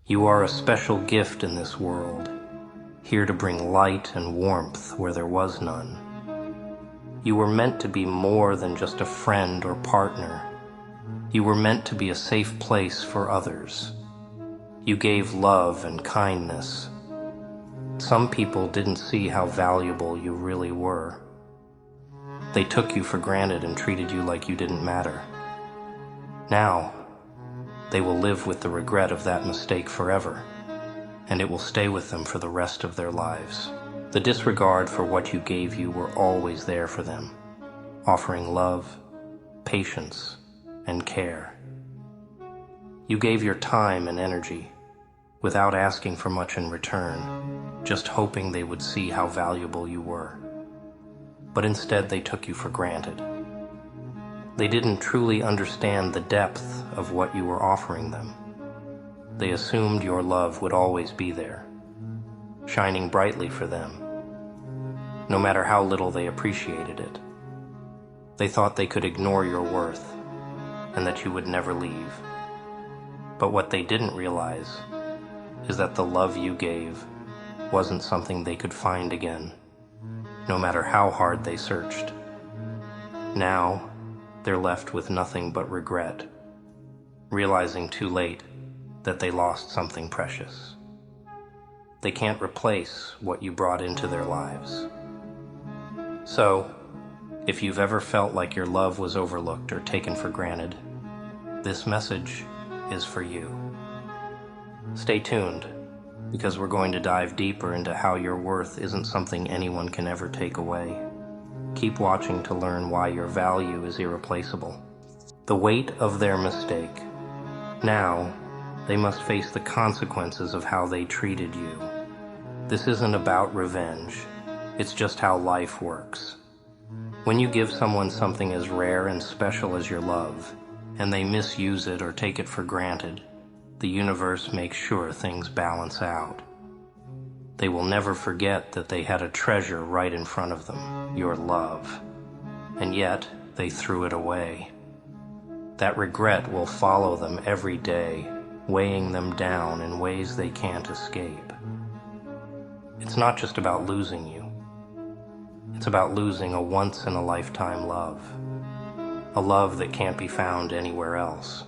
You are a special gift in this world, here to bring light and warmth where there was none. You were meant to be more than just a friend or partner. You were meant to be a safe place for others. You gave love and kindness. Some people didn't see how valuable you really were. They took you for granted and treated you like you didn't matter. Now, they will live with the regret of that mistake forever, and it will stay with them for the rest of their lives. The disregard for what you gave you were always there for them, offering love, patience, and care. You gave your time and energy, without asking for much in return, just hoping they would see how valuable you were. But instead they took you for granted. They didn't truly understand the depth of what you were offering them. They assumed your love would always be there, shining brightly for them, no matter how little they appreciated it. They thought they could ignore your worth and that you would never leave. But what they didn't realize is that the love you gave wasn't something they could find again, no matter how hard they searched. Now, they're left with nothing but regret, realizing too late that they lost something precious. They can't replace what you brought into their lives. So, if you've ever felt like your love was overlooked or taken for granted, this message is for you. Stay tuned, because we're going to dive deeper into how your worth isn't something anyone can ever take away. Keep watching to learn why your value is irreplaceable. The weight of their mistake. Now, they must face the consequences of how they treated you. This isn't about revenge. It's just how life works. When you give someone something as rare and special as your love, and they misuse it or take it for granted, the universe makes sure things balance out. They will never forget that they had a treasure right in front of them, your love, and yet they threw it away. That regret will follow them every day, weighing them down in ways they can't escape. It's not just about losing you. It's about losing a once-in-a-lifetime love, a love that can't be found anywhere else.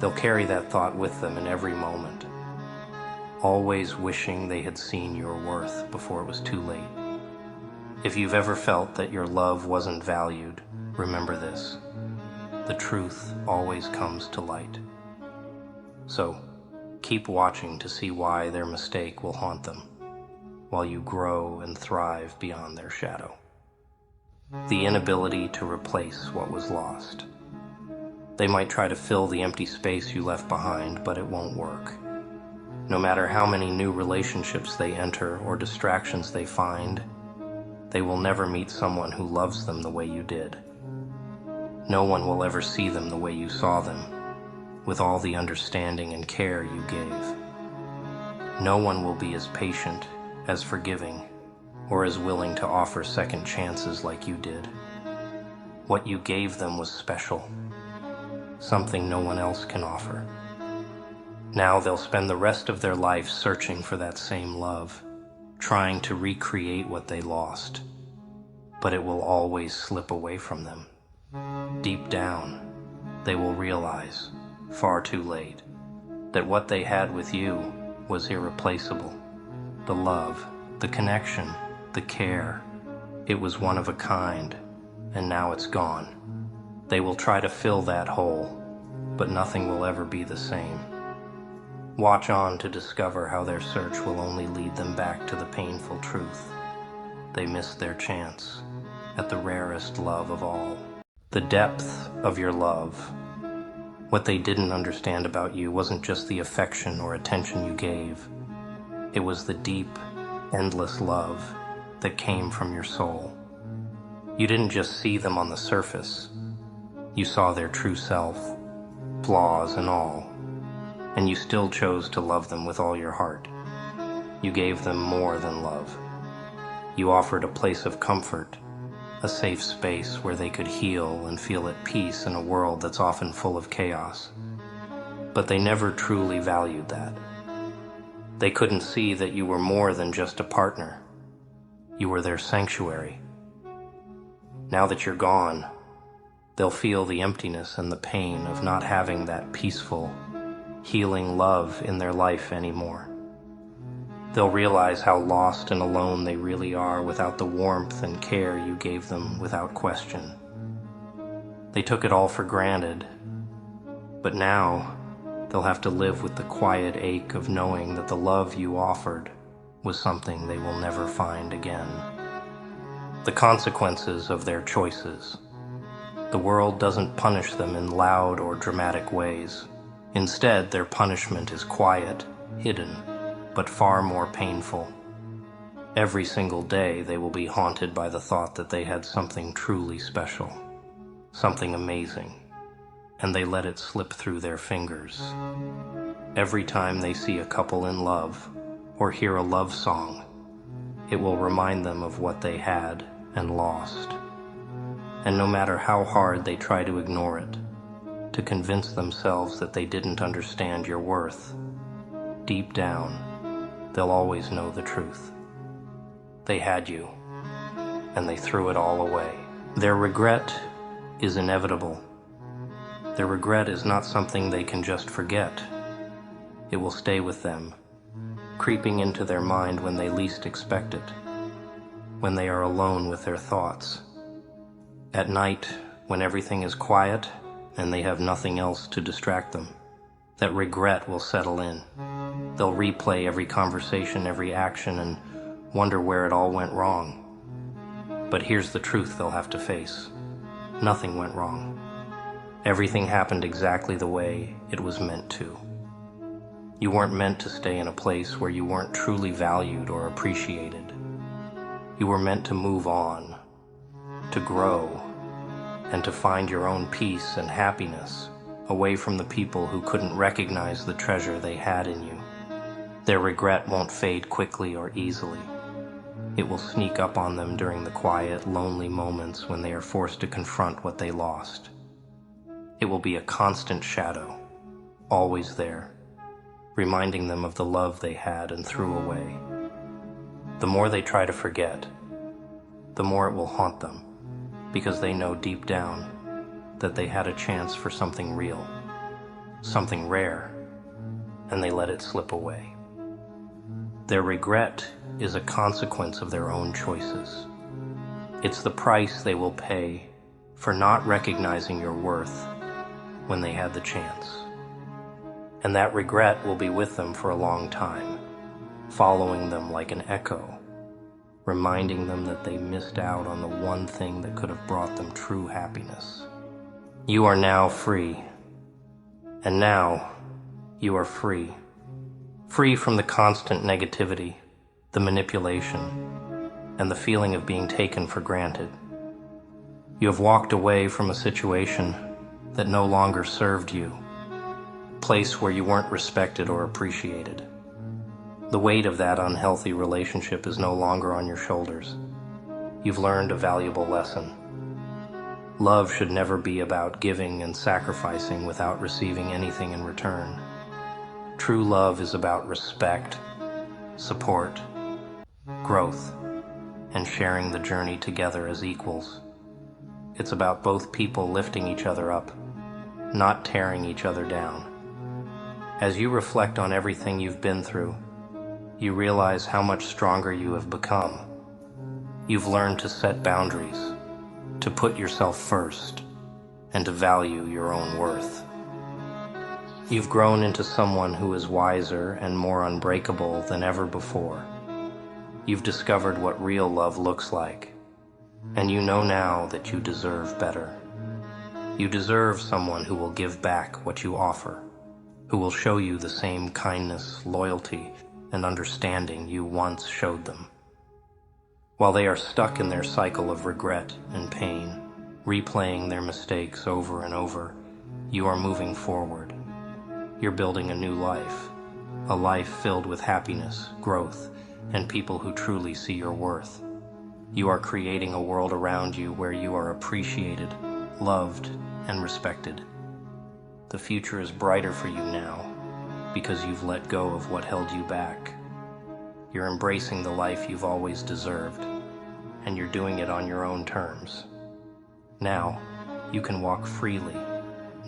They'll carry that thought with them in every moment, always wishing they had seen your worth before it was too late. If you've ever felt that your love wasn't valued, remember this: the truth always comes to light. So, keep watching to see why their mistake will haunt them, while you grow and thrive beyond their shadow. The inability to replace what was lost. They might try to fill the empty space you left behind, but it won't work. No matter how many new relationships they enter or distractions they find, they will never meet someone who loves them the way you did. No one will ever see them the way you saw them, with all the understanding and care you gave. No one will be as patient, as forgiving, or as willing to offer second chances like you did. What you gave them was special, something no one else can offer. Now they'll spend the rest of their life searching for that same love, trying to recreate what they lost, but it will always slip away from them. Deep down, they will realize, far too late, that what they had with you was irreplaceable. The love, the connection, the care, it was one of a kind, and now it's gone. They will try to fill that hole, but nothing will ever be the same. Watch on to discover how their search will only lead them back to the painful truth. They missed their chance at the rarest love of all. The depth of your love. What they didn't understand about you wasn't just the affection or attention you gave. It was the deep, endless love that came from your soul. You didn't just see them on the surface. You saw their true self, flaws and all, and you still chose to love them with all your heart. You gave them more than love. You offered a place of comfort, a safe space where they could heal and feel at peace in a world that's often full of chaos. but they never truly valued that. They couldn't see that you were more than just a partner. You were their sanctuary. Now that you're gone, they'll feel the emptiness and the pain of not having that peaceful, healing love in their life anymore. They'll realize how lost and alone they really are without the warmth and care you gave them without question. They took it all for granted, but now they'll have to live with the quiet ache of knowing that the love you offered was something they will never find again. The consequences of their choices. The world doesn't punish them in loud or dramatic ways. Instead, their punishment is quiet, hidden, but far more painful. Every single day they will be haunted by the thought that they had something truly special, something amazing, and they let it slip through their fingers. Every time they see a couple in love or hear a love song, it will remind them of what they had and lost. And no matter how hard they try to ignore it, to convince themselves that they didn't understand your worth, deep down, they'll always know the truth. They had you, and they threw it all away. Their regret is inevitable. Their regret is not something they can just forget. It will stay with them, creeping into their mind when they least expect it, when they are alone with their thoughts. At night, when everything is quiet and they have nothing else to distract them, that regret will settle in. They'll replay every conversation, every action, and wonder where it all went wrong. But here's the truth they'll have to face. Nothing went wrong. Everything happened exactly the way it was meant to. You weren't meant to stay in a place where you weren't truly valued or appreciated. You were meant to move on, to grow, and to find your own peace and happiness away from the people who couldn't recognize the treasure they had in you. Their regret won't fade quickly or easily. It will sneak up on them during the quiet, lonely moments when they are forced to confront what they lost. It will be a constant shadow, always there, reminding them of the love they had and threw away. The more they try to forget, the more it will haunt them, because they know deep down that they had a chance for something real, something rare, and they let it slip away. Their regret is a consequence of their own choices. It's the price they will pay for not recognizing your worth when they had the chance. And that regret will be with them for a long time, following them like an echo, reminding them that they missed out on the one thing that could have brought them true happiness. You are now free, and now you are free. Free from the constant negativity, the manipulation, and the feeling of being taken for granted. You have walked away from a situation that no longer served you, a place where you weren't respected or appreciated. The weight of that unhealthy relationship is no longer on your shoulders. You've learned a valuable lesson. Love should never be about giving and sacrificing without receiving anything in return. True love is about respect, support, growth, and sharing the journey together as equals. It's about both people lifting each other up, not tearing each other down. As you reflect on everything you've been through, you realize how much stronger you have become. You've learned to set boundaries, to put yourself first, and to value your own worth. You've grown into someone who is wiser and more unbreakable than ever before. You've discovered what real love looks like, and you know now that you deserve better. You deserve someone who will give back what you offer, who will show you the same kindness, loyalty, and understanding you once showed them. While they are stuck in their cycle of regret and pain, replaying their mistakes over and over, you are moving forward. You're building a new life, a life filled with happiness, growth, and people who truly see your worth. You are creating a world around you where you are appreciated, loved, and respected. The future is brighter for you now because you've let go of what held you back. You're embracing the life you've always deserved, and you're doing it on your own terms. Now, you can walk freely,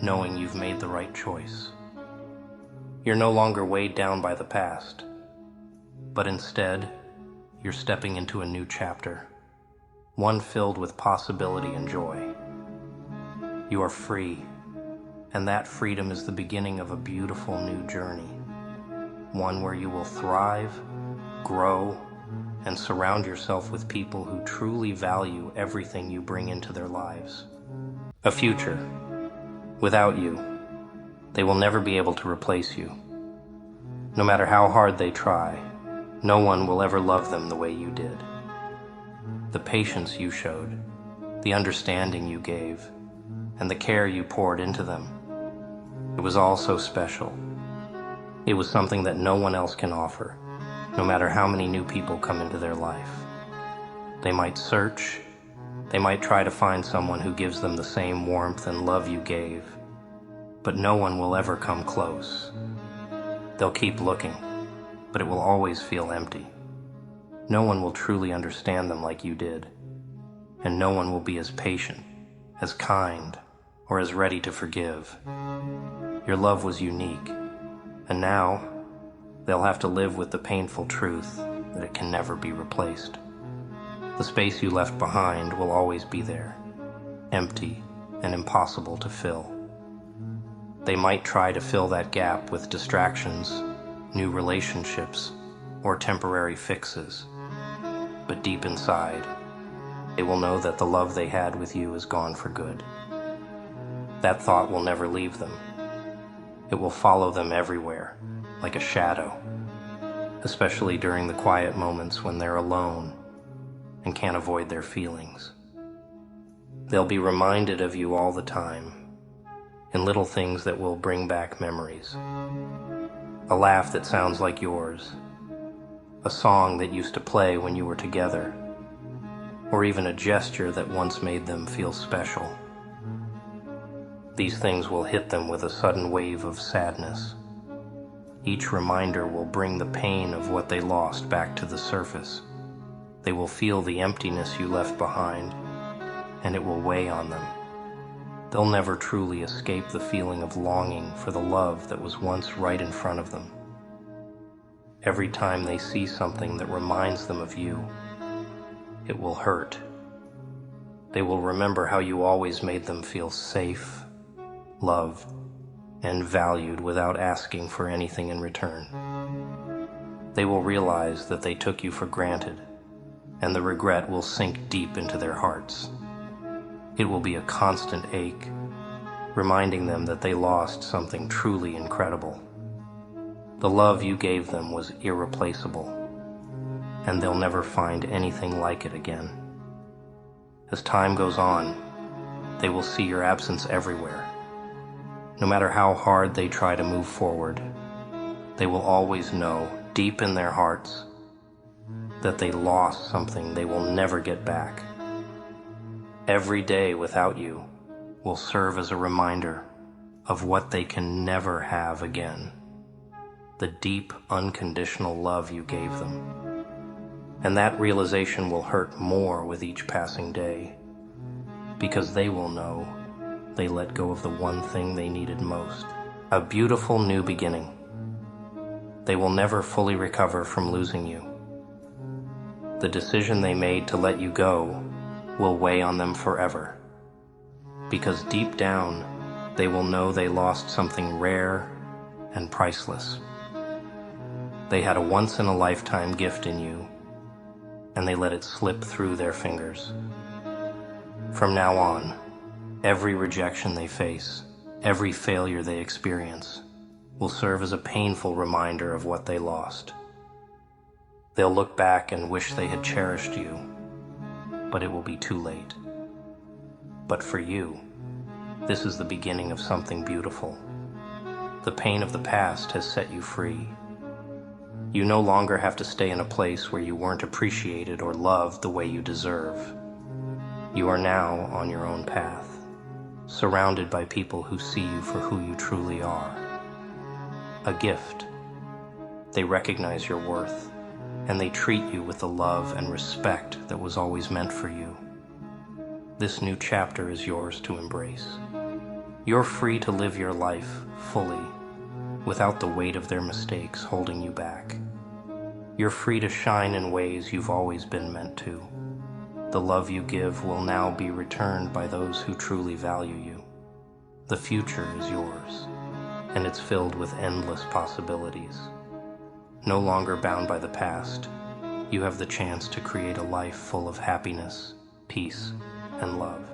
knowing you've made the right choice. You're no longer weighed down by the past, but instead, you're stepping into a new chapter, one filled with possibility and joy. You are free, and that freedom is the beginning of a beautiful new journey, one where you will thrive, grow, and surround yourself with people who truly value everything you bring into their lives. A future. Without you, they will never be able to replace you. No matter how hard they try, no one will ever love them the way you did. The patience you showed, the understanding you gave, and the care you poured into them, it was all so special. It was something that no one else can offer, no matter how many new people come into their life. They might search, they might try to find someone who gives them the same warmth and love you gave, but no one will ever come close. They'll keep looking, but it will always feel empty. No one will truly understand them like you did, and no one will be as patient, as kind, or as ready to forgive. Your love was unique, and now they'll have to live with the painful truth that it can never be replaced. The space you left behind will always be there, empty and impossible to fill. They might try to fill that gap with distractions, new relationships, or temporary fixes, but deep inside, they will know that the love they had with you is gone for good. That thought will never leave them. It will follow them everywhere, like a shadow, especially during the quiet moments when they're alone and can't avoid their feelings. They'll be reminded of you all the time, in little things that will bring back memories. A laugh that sounds like yours, a song that used to play when you were together, or even a gesture that once made them feel special. These things will hit them with a sudden wave of sadness. Each reminder will bring the pain of what they lost back to the surface. They will feel the emptiness you left behind, and it will weigh on them. They'll never truly escape the feeling of longing for the love that was once right in front of them. Every time they see something that reminds them of you, it will hurt. They will remember how you always made them feel safe, loved, and valued without asking for anything in return. They will realize that they took you for granted, and the regret will sink deep into their hearts. It will be a constant ache, reminding them that they lost something truly incredible. The love you gave them was irreplaceable, and they'll never find anything like it again. As time goes on, they will see your absence everywhere. No matter how hard they try to move forward, they will always know, deep in their hearts, that they lost something they will never get back. Every day without you will serve as a reminder of what they can never have again. The deep, unconditional love you gave them. And that realization will hurt more with each passing day, because they will know they let go of the one thing they needed most. A beautiful new beginning. They will never fully recover from losing you. The decision they made to let you go will weigh on them forever, because deep down, they will know they lost something rare and priceless. They had a once-in-a-lifetime gift in you, and they let it slip through their fingers. From now on, every rejection they face, every failure they experience, will serve as a painful reminder of what they lost. They'll look back and wish they had cherished you, but it will be too late. But for you, this is the beginning of something beautiful. The pain of the past has set you free. You no longer have to stay in a place where you weren't appreciated or loved the way you deserve. You are now on your own path, surrounded by people who see you for who you truly are. A gift. They recognize your worth, and they treat you with the love and respect that was always meant for you. This new chapter is yours to embrace. You're free to live your life fully, without the weight of their mistakes holding you back. You're free to shine in ways you've always been meant to. The love you give will now be returned by those who truly value you. The future is yours, and it's filled with endless possibilities. No longer bound by the past, you have the chance to create a life full of happiness, peace, and love.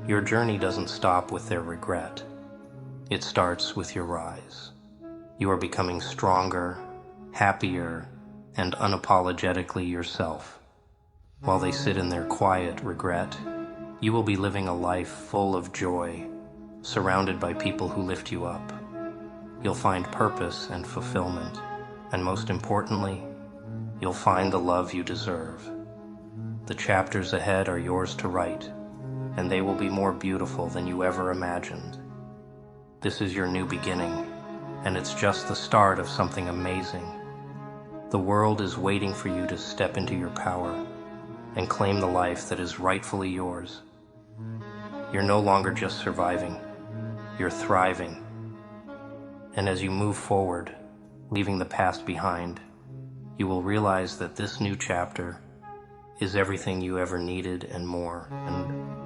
Your journey doesn't stop with their regret. It starts with your rise. You are becoming stronger, happier, and unapologetically yourself. While they sit in their quiet regret, you will be living a life full of joy, surrounded by people who lift you up. You'll find purpose and fulfillment, and most importantly, you'll find the love you deserve. The chapters ahead are yours to write, and they will be more beautiful than you ever imagined. This is your new beginning, and it's just the start of something amazing. The world is waiting for you to step into your power and claim the life that is rightfully yours. You're no longer just surviving, you're thriving. And as you move forward, leaving the past behind, you will realize that this new chapter is everything you ever needed and more. And